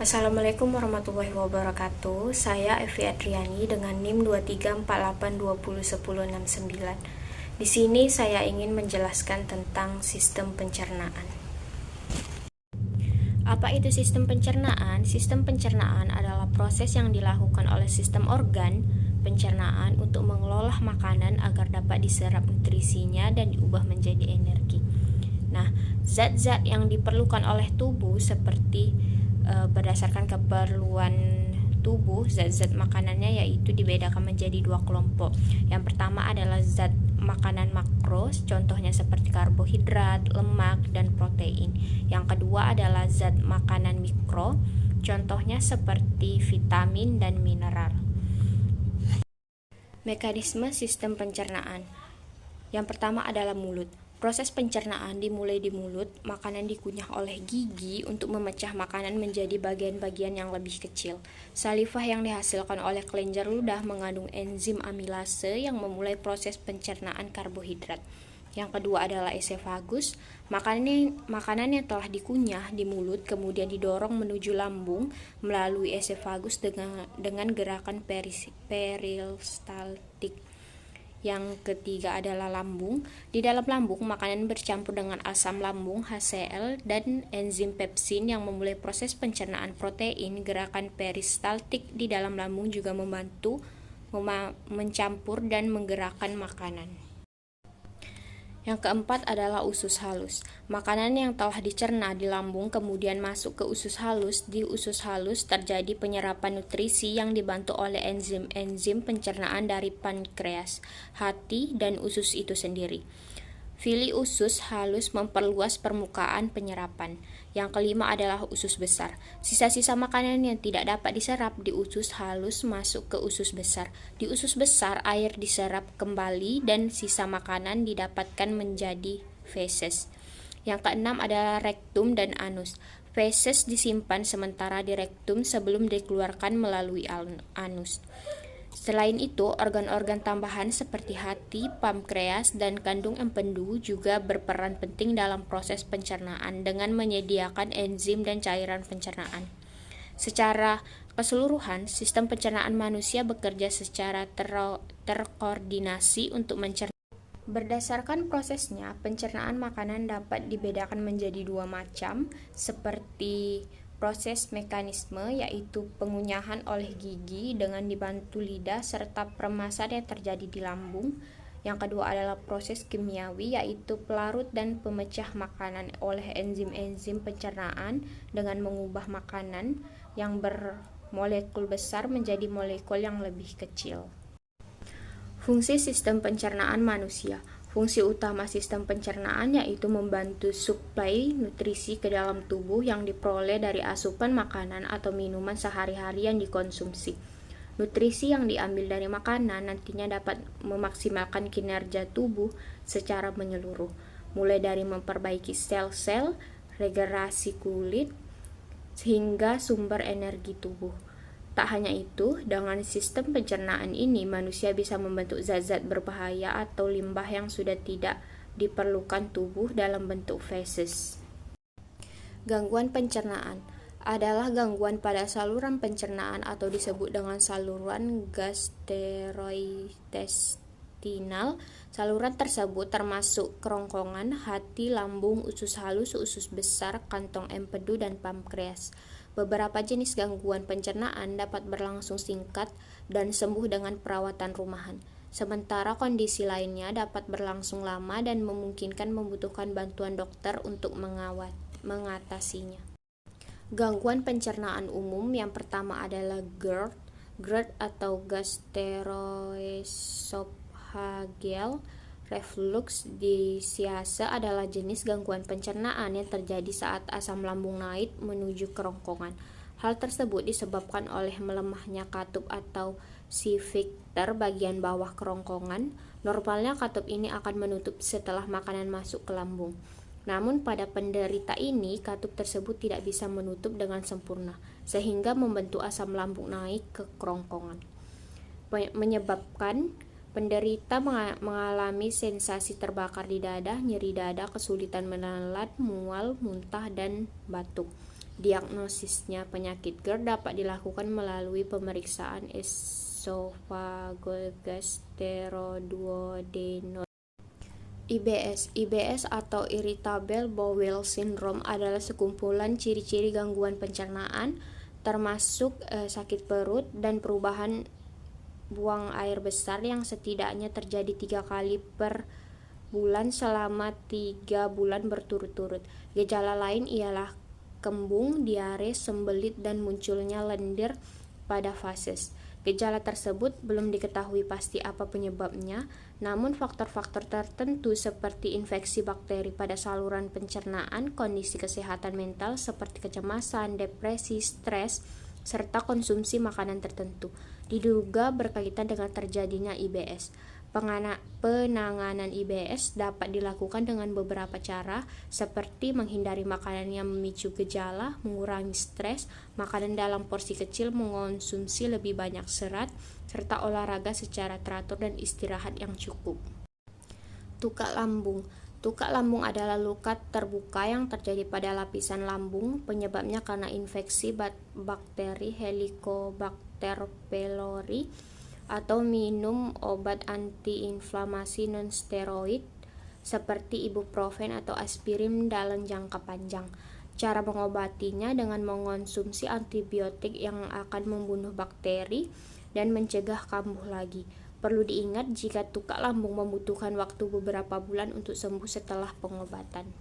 Assalamualaikum warahmatullahi wabarakatuh. Saya Evi Adriani dengan NIM 2348201069. Di sini saya ingin menjelaskan tentang sistem pencernaan. Apa itu sistem pencernaan? Sistem pencernaan adalah proses yang dilakukan oleh sistem organ pencernaan untuk mengelola makanan agar dapat diserap nutrisinya dan diubah menjadi energi. Nah, zat-zat yang diperlukan oleh tubuh seperti berdasarkan keperluan tubuh, zat-zat makanannya yaitu dibedakan menjadi dua kelompok. Yang pertama adalah zat makanan makro, contohnya seperti karbohidrat, lemak, dan protein. Yang kedua adalah zat makanan mikro, contohnya seperti vitamin dan mineral. Mekanisme sistem pencernaan. Yang pertama adalah mulut. Proses pencernaan dimulai di mulut, makanan dikunyah oleh gigi untuk memecah makanan menjadi bagian-bagian yang lebih kecil. Salivah yang dihasilkan oleh kelenjar ludah mengandung enzim amilase yang memulai proses pencernaan karbohidrat. Yang kedua adalah esofagus. Makanan yang telah dikunyah di mulut kemudian didorong menuju lambung melalui esofagus dengan gerakan peristaltik. Yang ketiga adalah lambung. Di dalam lambung, makanan bercampur dengan asam lambung HCl dan enzim pepsin yang memulai proses pencernaan protein. Gerakan peristaltik di dalam lambung juga membantu mencampur dan menggerakkan makanan. Yang keempat adalah usus halus. Makanan yang telah dicerna di lambung kemudian masuk ke usus halus. Di usus halus terjadi penyerapan nutrisi yang dibantu oleh enzim-enzim pencernaan dari pankreas, hati, dan usus itu sendiri. Fili usus halus memperluas permukaan penyerapan. Yang kelima adalah usus besar. Sisa-sisa makanan yang tidak dapat diserap di usus halus masuk ke usus besar. Di usus besar, air diserap kembali dan sisa makanan didapatkan menjadi feses. Yang keenam adalah rektum dan anus. Feses disimpan sementara di rektum sebelum dikeluarkan melalui anus. Selain itu, organ-organ tambahan seperti hati, pankreas, dan kandung empedu juga berperan penting dalam proses pencernaan dengan menyediakan enzim dan cairan pencernaan. Secara keseluruhan, sistem pencernaan manusia bekerja secara terkoordinasi untuk mencerna. Berdasarkan prosesnya, pencernaan makanan dapat dibedakan menjadi dua macam, seperti proses mekanisme, yaitu pengunyahan oleh gigi dengan dibantu lidah serta peremasan yang terjadi di lambung. Yang kedua adalah proses kimiawi, yaitu pelarut dan pemecah makanan oleh enzim-enzim pencernaan dengan mengubah makanan yang bermolekul besar menjadi molekul yang lebih kecil. Fungsi sistem pencernaan manusia. Fungsi utama sistem pencernaan yaitu membantu suplai nutrisi ke dalam tubuh yang diperoleh dari asupan makanan atau minuman sehari-hari yang dikonsumsi. Nutrisi yang diambil dari makanan nantinya dapat memaksimalkan kinerja tubuh secara menyeluruh, mulai dari memperbaiki sel-sel, regenerasi kulit, hingga sumber energi tubuh. Tak hanya itu, dengan sistem pencernaan ini manusia bisa membentuk zat-zat berbahaya atau limbah yang sudah tidak diperlukan tubuh dalam bentuk feses. Gangguan pencernaan adalah gangguan pada saluran pencernaan atau disebut dengan saluran gastrointestinal. Saluran tersebut termasuk kerongkongan, hati, lambung, usus halus, usus besar, kantong empedu, dan pankreas. Beberapa jenis gangguan pencernaan dapat berlangsung singkat dan sembuh dengan perawatan rumahan. Sementara kondisi lainnya dapat berlangsung lama dan memungkinkan membutuhkan bantuan dokter untuk mengatasinya. Gangguan pencernaan umum yang pertama adalah GERD. GERD atau gastroesophageal reflux disease adalah jenis gangguan pencernaan yang terjadi saat asam lambung naik menuju kerongkongan. Hal tersebut disebabkan oleh melemahnya katup atau sphincter bagian bawah kerongkongan. Normalnya katup ini akan menutup setelah makanan masuk ke lambung. Namun pada penderita ini, katup tersebut tidak bisa menutup dengan sempurna, sehingga membentuk asam lambung naik ke kerongkongan, menyebabkan penderita mengalami sensasi terbakar di dada, nyeri dada, kesulitan menelan, mual, muntah, dan batuk. Diagnosisnya penyakit GERD dapat dilakukan melalui pemeriksaan esophagogastroduodenal. IBS atau Irritable Bowel Syndrome adalah sekumpulan ciri-ciri gangguan pencernaan, termasuk sakit perut dan perubahan buang air besar yang setidaknya terjadi 3 kali per bulan selama 3 bulan berturut-turut. Gejala lain ialah kembung, diare, sembelit, dan munculnya lendir pada fases. Gejala tersebut belum diketahui pasti apa penyebabnya, namun faktor-faktor tertentu seperti infeksi bakteri pada saluran pencernaan, kondisi kesehatan mental seperti kecemasan, depresi, stres, serta konsumsi makanan tertentu diduga berkaitan dengan terjadinya IBS. Penanganan IBS dapat dilakukan dengan beberapa cara, seperti menghindari makanan yang memicu gejala, mengurangi stres, makanan dalam porsi kecil, mengonsumsi lebih banyak serat, serta olahraga secara teratur dan istirahat yang cukup. Tukak lambung. Tukak lambung adalah luka terbuka yang terjadi pada lapisan lambung. Penyebabnya karena infeksi bakteri Helicobacter pylori atau minum obat antiinflamasi non-steroid seperti ibuprofen atau aspirin dalam jangka panjang. Cara mengobatinya dengan mengonsumsi antibiotik yang akan membunuh bakteri dan mencegah kambuh lagi. Perlu diingat jika tukak lambung membutuhkan waktu beberapa bulan untuk sembuh setelah pengobatan.